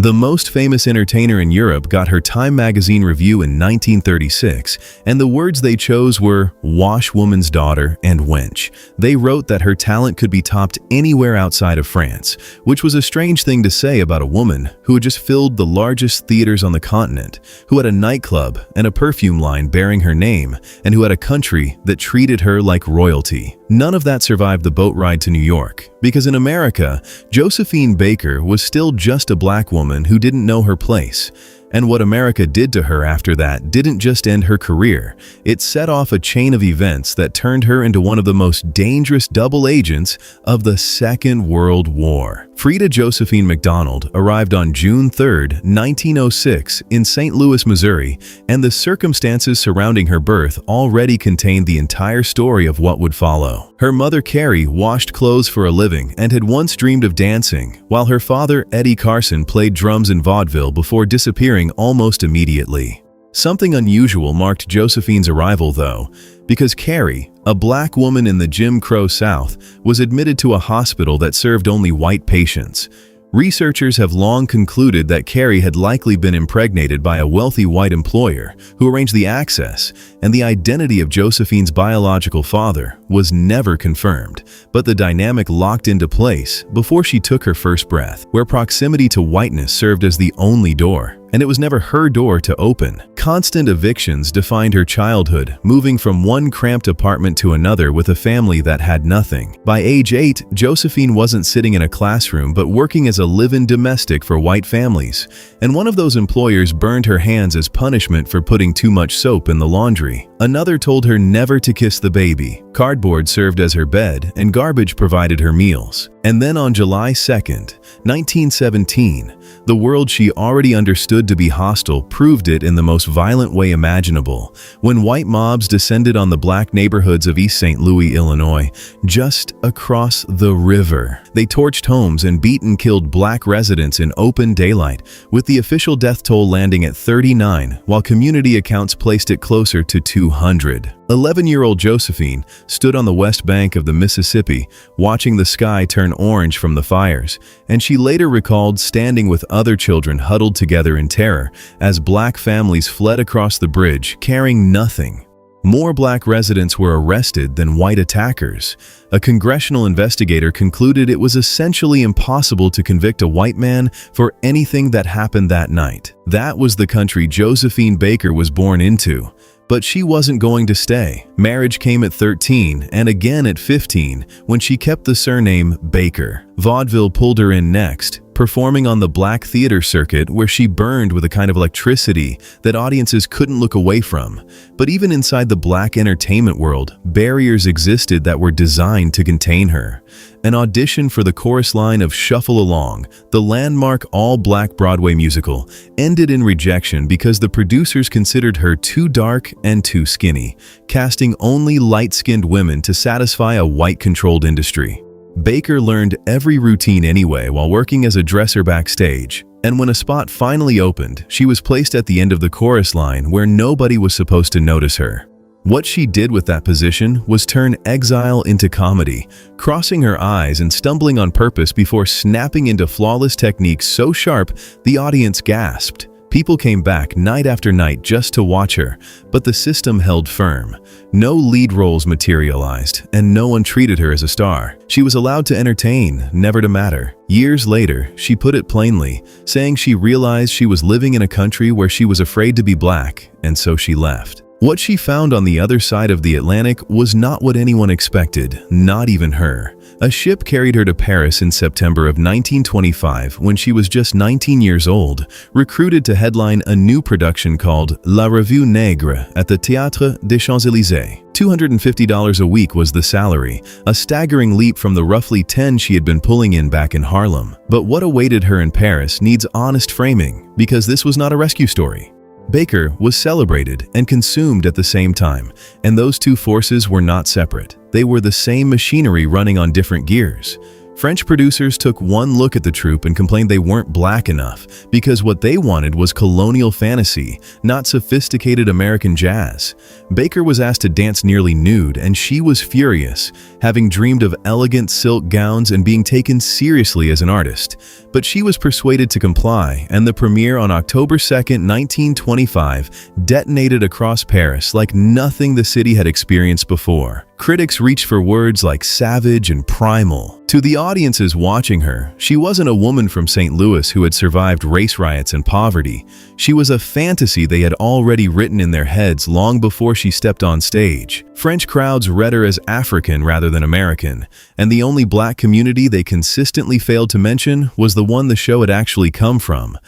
The most famous entertainer in Europe got her Time magazine review in 1936, and the words they chose were "washwoman's daughter" and "wench." They wrote that her talent could be topped anywhere outside of France, which was a strange thing to say about a woman who had just filled the largest theaters on the continent, who had a nightclub and a perfume line bearing her name, and who had a country that treated her like royalty. None of that survived the boat ride to New York, because in America, Josephine Baker was still just a black woman who didn't know her place. And what America did to her after that didn't just end her career, it set off a chain of events that turned her into one of the most dangerous double agents of the Second World War. Frida Josephine McDonald arrived on June 3, 1906 in St. Louis, Missouri, and the circumstances surrounding her birth already contained the entire story of what would follow. Her mother Carrie washed clothes for a living and had once dreamed of dancing, while her father Eddie Carson played drums in vaudeville before disappearing almost immediately. Something unusual marked Josephine's arrival, though, because Carrie, a black woman in the Jim Crow South, was admitted to a hospital that served only white patients. Researchers have long concluded that Carrie had likely been impregnated by a wealthy white employer who arranged the access, and the identity of Josephine's biological father was never confirmed, but the dynamic locked into place before she took her first breath, where proximity to whiteness served as the only door, and it was never her door to open. Constant evictions defined her childhood, moving from one cramped apartment to another with a family that had nothing. By age 8, Josephine wasn't sitting in a classroom but working as a live-in domestic for white families, and one of those employers burned her hands as punishment for putting too much soap in the laundry. Another told her never to kiss the baby. Cardboard served as her bed, and garbage provided her meals. And then on July 2, 1917, the world she already understood to be hostile proved it in the most violent way imaginable, when white mobs descended on the black neighborhoods of East St. Louis, Illinois, just across the river. They torched homes and beat and killed black residents in open daylight, with the official death toll landing at 39, while community accounts placed it closer to 200. 11-year-old Josephine stood on the west bank of the Mississippi, watching the sky turn orange from the fires, and she later recalled standing with other children huddled together in terror as black families fled across the bridge, carrying nothing. More black residents were arrested than white attackers. A congressional investigator concluded it was essentially impossible to convict a white man for anything that happened that night. That was the country Josephine Baker was born into. But she wasn't going to stay. Marriage came at 13 and again at 15 when she kept the surname Baker. Vaudeville pulled her in next, performing on the black theater circuit where she burned with a kind of electricity that audiences couldn't look away from. But even inside the black entertainment world, barriers existed that were designed to contain her. An audition for the chorus line of Shuffle Along, the landmark all-black Broadway musical, ended in rejection because the producers considered her too dark and too skinny, casting only light-skinned women to satisfy a white-controlled industry. Baker learned every routine anyway while working as a dresser backstage, and when a spot finally opened, she was placed at the end of the chorus line where nobody was supposed to notice her. What she did with that position was turn exile into comedy, crossing her eyes and stumbling on purpose before snapping into flawless techniques so sharp the audience gasped. People came back night after night just to watch her, but the system held firm. No lead roles materialized, and no one treated her as a star. She was allowed to entertain, never to matter. Years later, she put it plainly, saying she realized she was living in a country where she was afraid to be black, and so she left. What she found on the other side of the Atlantic was not what anyone expected, not even her. A ship carried her to Paris in September of 1925 when she was just 19 years old, recruited to headline a new production called La Revue Nègre at the Théâtre des Champs-Élysées. $250 a week was the salary, a staggering leap from the roughly 10 she had been pulling in back in Harlem. But what awaited her in Paris needs honest framing, because this was not a rescue story. Baker was celebrated and consumed at the same time, and those two forces were not separate. They were the same machinery running on different gears. French producers took one look at the troupe and complained they weren't black enough because what they wanted was colonial fantasy, not sophisticated American jazz. Baker was asked to dance nearly nude, and she was furious, having dreamed of elegant silk gowns and being taken seriously as an artist. But she was persuaded to comply, and the premiere on October 2, 1925, detonated across Paris like nothing the city had experienced before. Critics reached for words like savage and primal. To the audiences watching her, she wasn't a woman from St. Louis who had survived race riots and poverty. She was a fantasy they had already written in their heads long before she stepped on stage. French crowds read her as African rather than American, and the only black community they consistently failed to mention was the one the show had actually come from.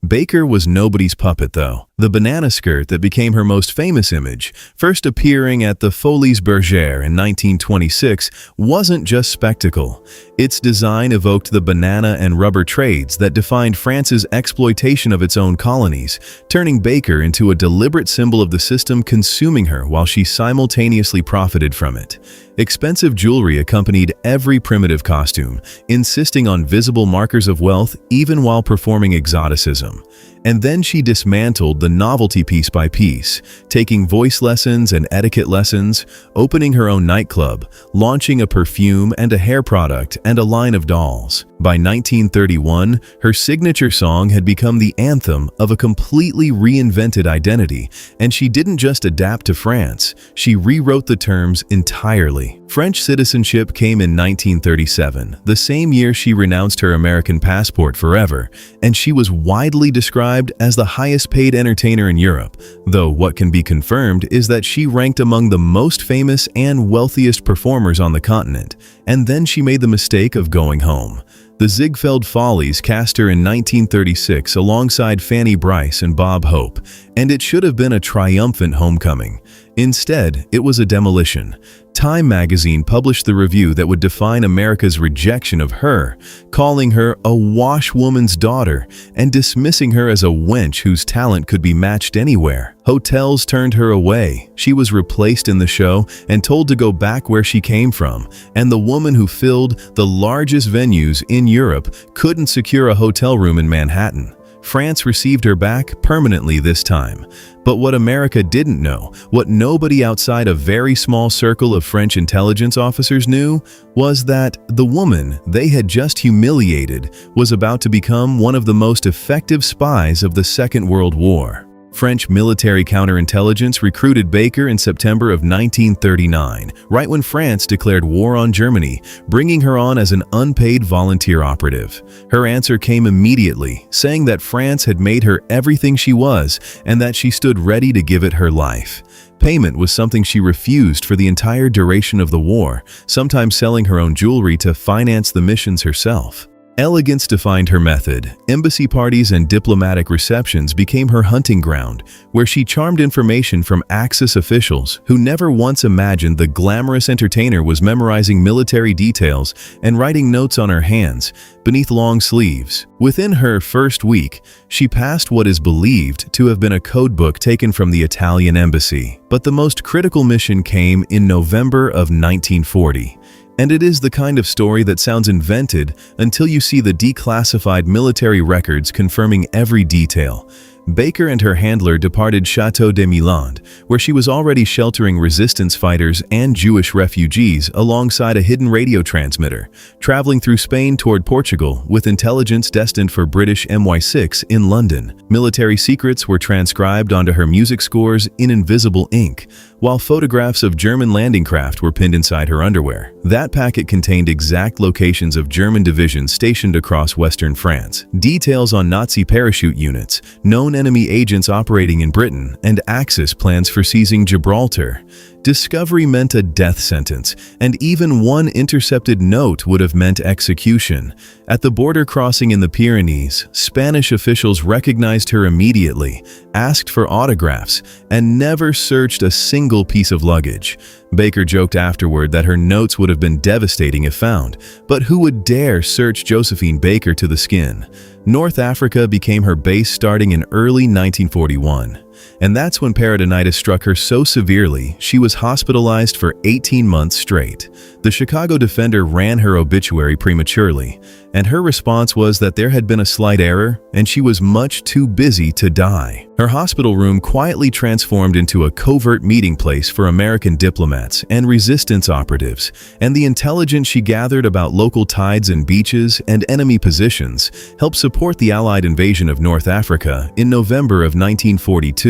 Baker was nobody's puppet, though. The banana skirt that became her most famous image, first appearing at the Folies Bergère in 1926, wasn't just spectacle. Its design evoked the banana and rubber trades that defined France's exploitation of its own colonies, turning Baker into a deliberate symbol of the system consuming her while she simultaneously profited from it. Expensive jewelry accompanied every primitive costume, insisting on visible markers of wealth even while performing exoticism. And then she dismantled the novelty piece by piece, taking voice lessons and etiquette lessons, opening her own nightclub, launching a perfume and a hair product and a line of dolls. By 1931, her signature song had become the anthem of a completely reinvented identity, and she didn't just adapt to France, she rewrote the terms entirely. French citizenship came in 1937, the same year she renounced her American passport forever, and she was widely described as the highest-paid entertainer in Europe, though what can be confirmed is that she ranked among the most famous and wealthiest performers on the continent, and then she made the mistake of going home. The Ziegfeld Follies cast her in 1936 alongside Fanny Brice and Bob Hope, and it should have been a triumphant homecoming. Instead, it was a demolition. Time magazine published the review that would define America's rejection of her, calling her a washwoman's daughter and dismissing her as a wench whose talent could be matched anywhere. Hotels turned her away. She was replaced in the show and told to go back where she came from, and the woman who filled the largest venues in Europe couldn't secure a hotel room in Manhattan. France received her back permanently this time. But what America didn't know, what nobody outside a very small circle of French intelligence officers knew, was that the woman they had just humiliated was about to become one of the most effective spies of the Second World War. French military counterintelligence recruited Baker in September of 1939, right when France declared war on Germany, bringing her on as an unpaid volunteer operative. Her answer came immediately, saying that France had made her everything she was and that she stood ready to give it her life. Payment was something she refused for the entire duration of the war, sometimes selling her own jewelry to finance the missions herself. Elegance defined her method. Embassy parties and diplomatic receptions became her hunting ground, where she charmed information from Axis officials who never once imagined the glamorous entertainer was memorizing military details and writing notes on her hands beneath long sleeves. Within her first week, she passed what is believed to have been a codebook taken from the Italian embassy. But the most critical mission came in November of 1940. And it is the kind of story that sounds invented until you see the declassified military records confirming every detail. Baker and her handler departed Château de Milande, where she was already sheltering resistance fighters and Jewish refugees alongside a hidden radio transmitter, traveling through Spain toward Portugal with intelligence destined for British MI6 in London. Military secrets were transcribed onto her music scores in invisible ink, while photographs of German landing craft were pinned inside her underwear. That packet contained exact locations of German divisions stationed across western France, details on Nazi parachute units, known enemy agents operating in Britain, and Axis plans for seizing Gibraltar. Discovery meant a death sentence, and even one intercepted note would have meant execution. At the border crossing in the Pyrenees, Spanish officials recognized her immediately, asked for autographs, and never searched a single piece of luggage. Baker joked afterward that her notes would have been devastating if found, but who would dare search Josephine Baker to the skin? North Africa became her base starting in early 1941. And that's when peritonitis struck her so severely she was hospitalized for 18 months straight. The Chicago Defender ran her obituary prematurely, and her response was that there had been a slight error and she was much too busy to die. Her hospital room quietly transformed into a covert meeting place for American diplomats and resistance operatives, and the intelligence she gathered about local tides and beaches and enemy positions helped support the Allied invasion of North Africa in November of 1942.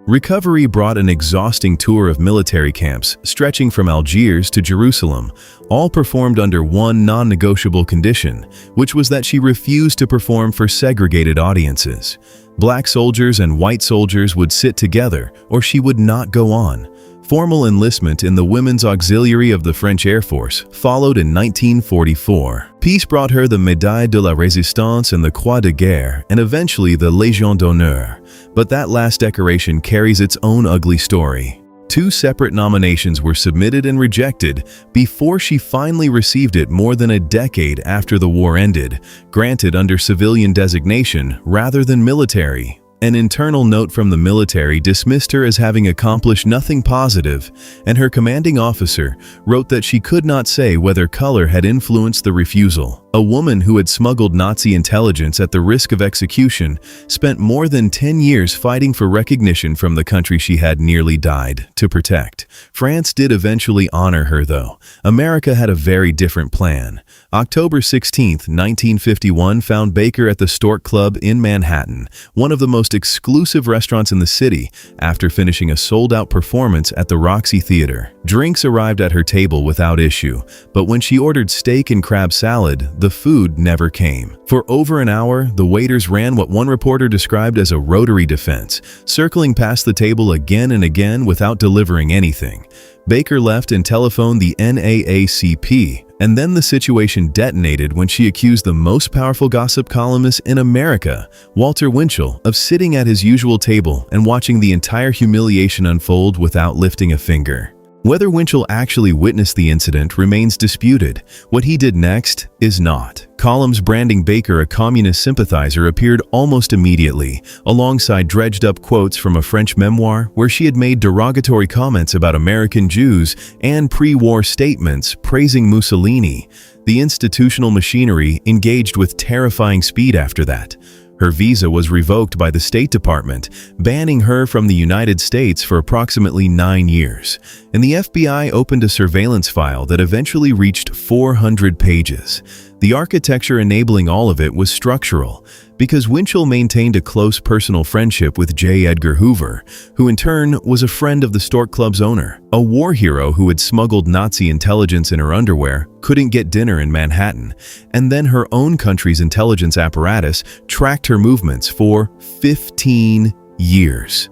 Recovery brought an exhausting tour of military camps stretching from Algiers to Jerusalem, all performed under one non-negotiable condition, which was that she refused to perform for segregated audiences. Black soldiers and white soldiers would sit together, or she would not go on. Formal enlistment in the Women's Auxiliary of the French Air Force followed in 1944. Peace brought her the Médaille de la Résistance and the Croix de Guerre, and eventually the Légion d'honneur. But that last decoration carries its own ugly story. 2 separate nominations were submitted and rejected before she finally received it more than a decade after the war ended, granted under civilian designation rather than military. An internal note from the military dismissed her as having accomplished nothing positive, and her commanding officer wrote that she could not say whether color had influenced the refusal. A woman who had smuggled Nazi intelligence at the risk of execution spent more than 10 years fighting for recognition from the country she had nearly died to protect. France did eventually honor her, though. America had a very different plan. October 16, 1951 found Baker at the Stork Club in Manhattan, one of the most exclusive restaurants in the city, after finishing a sold-out performance at the Roxy Theater. Drinks arrived at her table without issue, but when she ordered steak and crab salad, the food never came. For over an hour, the waiters ran what one reporter described as a rotary defense, circling past the table again and again without delivering anything. Baker left and telephoned the NAACP, and then the situation detonated when she accused the most powerful gossip columnist in America, Walter Winchell, of sitting at his usual table and watching the entire humiliation unfold without lifting a finger. Whether Winchell actually witnessed the incident remains disputed. What he did next is not. Columns branding Baker a communist sympathizer appeared almost immediately, alongside dredged-up quotes from a French memoir where she had made derogatory comments about American Jews and pre-war statements praising Mussolini. The institutional machinery engaged with terrifying speed after that. Her visa was revoked by the State Department, banning her from the United States for approximately 9 years, and the FBI opened a surveillance file that eventually reached 400 pages. The architecture enabling all of it was structural, because Winchell maintained a close personal friendship with J. Edgar Hoover, who in turn was a friend of the Stork Club's owner. A war hero who had smuggled Nazi intelligence in her underwear couldn't get dinner in Manhattan, and then her own country's intelligence apparatus tracked her movements for 15 years.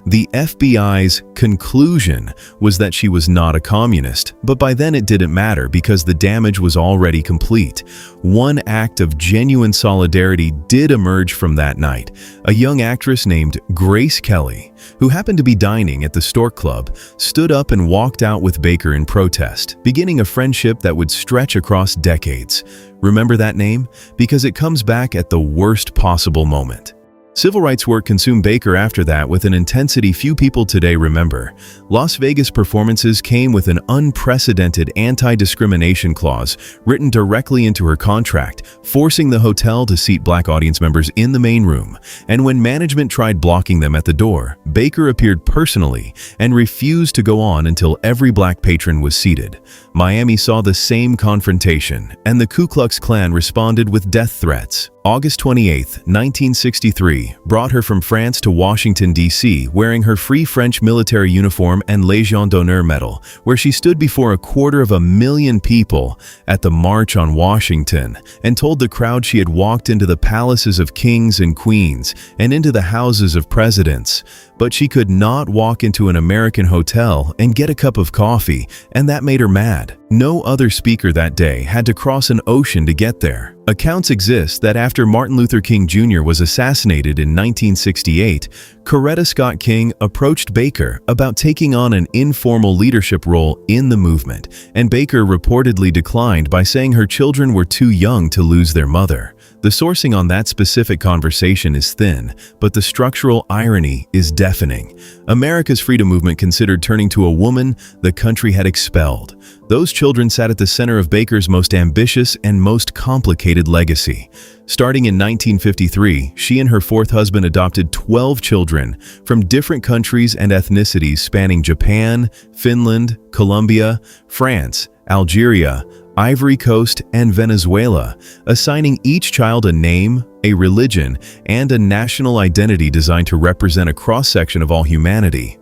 The FBI's conclusion was that she was not a communist, but by then it didn't matter because the damage was already complete. One act of genuine solidarity did emerge from that night. A young actress named Grace Kelly, who happened to be dining at the Stork Club, stood up and walked out with Baker in protest, beginning a friendship that would stretch across decades. Remember that name? Because it comes back at the worst possible moment. Civil rights work consumed Baker after that with an intensity few people today remember. Las Vegas performances came with an unprecedented anti-discrimination clause written directly into her contract, forcing the hotel to seat black audience members in the main room. And when management tried blocking them at the door, Baker appeared personally and refused to go on until every black patron was seated. Miami saw the same confrontation, and the Ku Klux Klan responded with death threats. August 28, 1963, brought her from France to Washington, D.C., wearing her Free French military uniform and Légion d'honneur medal, where she stood before 250,000 people at the March on Washington and told the crowd she had walked into the palaces of kings and queens and into the houses of presidents. But she could not walk into an American hotel and get a cup of coffee, and that made her mad. No other speaker that day had to cross an ocean to get there. Accounts exist that after Martin Luther King Jr. was assassinated in 1968, Coretta Scott King approached Baker about taking on an informal leadership role in the movement, and Baker reportedly declined by saying her children were too young to lose their mother. The sourcing on that specific conversation is thin, but the structural irony is deafening. America's freedom movement considered turning to a woman the country had expelled. Those children sat at the center of Baker's most ambitious and most complicated legacy. Starting in 1953, she and her fourth husband adopted 12 children from different countries and ethnicities spanning Japan, Finland, Colombia, France, Algeria, Ivory Coast, and Venezuela, assigning each child a name, a religion, and a national identity designed to represent a cross-section of all humanity.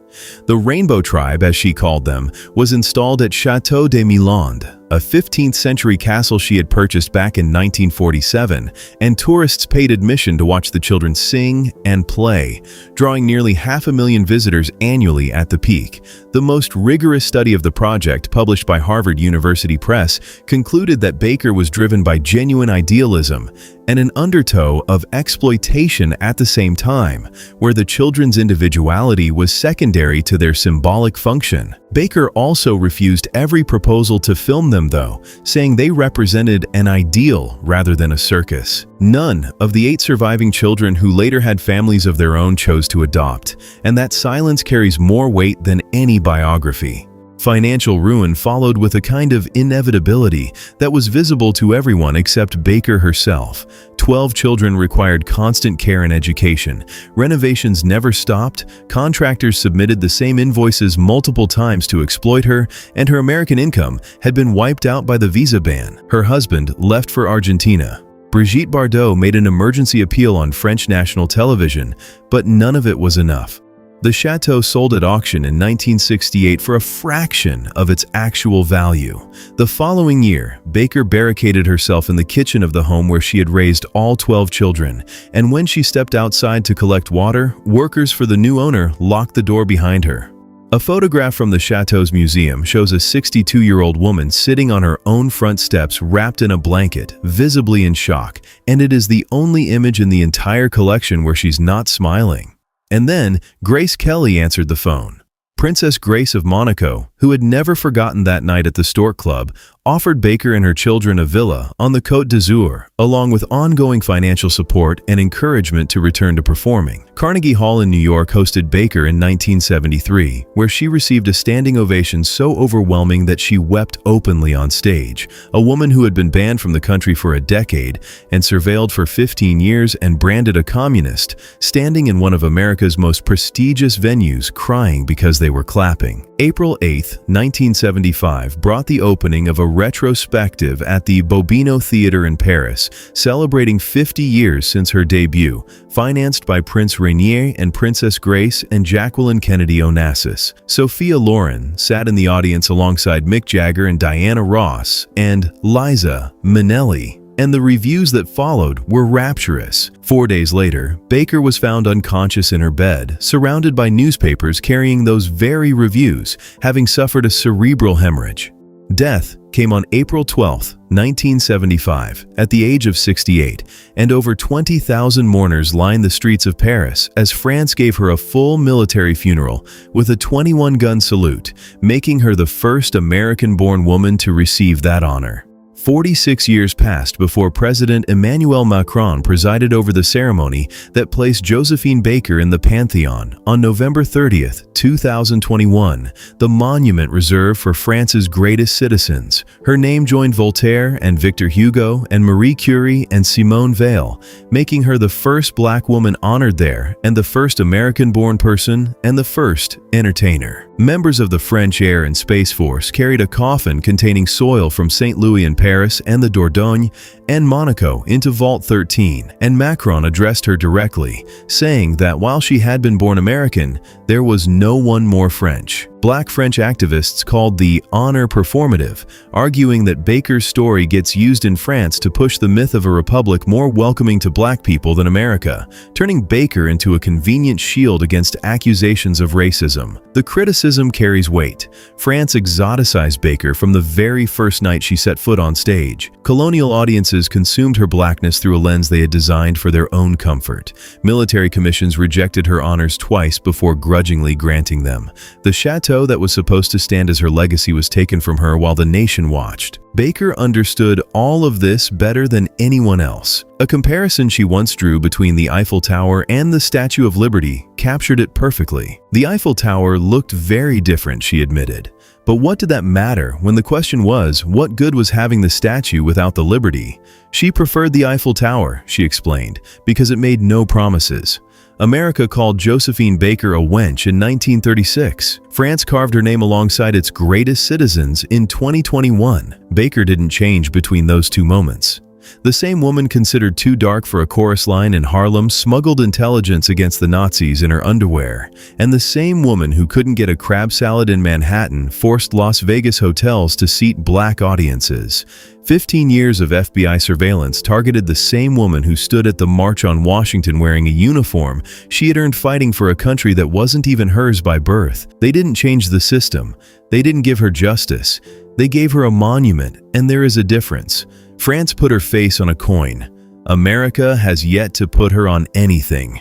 The Rainbow Tribe, as she called them, was installed at Château de Milande, a 15th-century castle she had purchased back in 1947, and tourists paid admission to watch the children sing and play, drawing nearly 500,000 visitors annually at the peak. The most rigorous study of the project, published by Harvard University Press, concluded that Baker was driven by genuine idealism and an undertow of exploitation at the same time, where the children's individuality was secondary to their symbolic function. Baker also refused every proposal to film them, though, saying they represented an ideal rather than a circus. None of the 8 surviving children who later had families of their own chose to adopt, and that silence carries more weight than any biography. Financial ruin followed with a kind of inevitability that was visible to everyone except Baker herself. 12 children required constant care and education. Renovations never stopped, contractors submitted the same invoices multiple times to exploit her, and her American income had been wiped out by the visa ban. Her husband left for Argentina. Brigitte Bardot made an emergency appeal on French national television, but none of it was enough. The chateau sold at auction in 1968 for a fraction of its actual value. The following year, Baker barricaded herself in the kitchen of the home where she had raised all 12 children, and when she stepped outside to collect water, workers for the new owner locked the door behind her. A photograph from the chateau's museum shows a 62-year-old woman sitting on her own front steps wrapped in a blanket, visibly in shock, and it is the only image in the entire collection where she's not smiling. And then, Grace Kelly answered the phone. Princess Grace of Monaco, who had never forgotten that night at the Stork Club, offered Baker and her children a villa on the Côte d'Azur, along with ongoing financial support and encouragement to return to performing. Carnegie Hall in New York hosted Baker in 1973, where she received a standing ovation so overwhelming that she wept openly on stage. A woman who had been banned from the country for a decade and surveilled for 15 years and branded a communist, standing in one of America's most prestigious venues crying because they were clapping. April 8, 1975 brought the opening of a retrospective at the Bobino Theatre in Paris, celebrating 50 years since her debut, financed by Prince Rainier and Princess Grace and Jacqueline Kennedy Onassis. Sophia Loren sat in the audience alongside Mick Jagger and Diana Ross and Liza Minnelli, and the reviews that followed were rapturous. 4 days later, Baker was found unconscious in her bed, surrounded by newspapers carrying those very reviews, having suffered a cerebral hemorrhage. Death came on April 12, 1975, at the age of 68, and over 20,000 mourners lined the streets of Paris as France gave her a full military funeral with a 21-gun salute, making her the first American-born woman to receive that honor. 46 years passed before President Emmanuel Macron presided over the ceremony that placed Josephine Baker in the Pantheon on November 30, 2021, the monument reserved for France's greatest citizens. Her name joined Voltaire and Victor Hugo and Marie Curie and Simone Weil, making her the first black woman honored there and the first American-born person and the first entertainer. Members of the French Air and Space Force carried a coffin containing soil from St. Louis in Paris and the Dordogne and Monaco into Vault 13, and Macron addressed her directly, saying that while she had been born American, there was no one more French. Black French activists called the honor performative, arguing that Baker's story gets used in France to push the myth of a republic more welcoming to black people than America, turning Baker into a convenient shield against accusations of racism. The criticism carries weight. France exoticized Baker from the very first night she set foot on stage. Colonial audiences consumed her blackness through a lens they had designed for their own comfort. Military commissions rejected her honors twice before grudgingly granting them. The chateau that was supposed to stand as her legacy was taken from her while the nation watched. Baker understood all of this better than anyone else. A comparison she once drew between the Eiffel Tower and the Statue of Liberty captured it perfectly. The Eiffel Tower looked very different, she admitted. But what did that matter when the question was, what good was having the statue without the Liberty? She preferred the Eiffel Tower, she explained, because it made no promises. America called Josephine Baker a wench in 1936. France carved her name alongside its greatest citizens in 2021. Baker didn't change between those two moments. The same woman considered too dark for a chorus line in Harlem smuggled intelligence against the Nazis in her underwear, and the same woman who couldn't get a crab salad in Manhattan forced Las Vegas hotels to seat black audiences. 15 years of FBI surveillance targeted the same woman who stood at the March on Washington wearing a uniform she had earned fighting for a country that wasn't even hers by birth. They didn't change the system. They didn't give her justice. They gave her a monument, and there is a difference. France put her face on a coin. America has yet to put her on anything.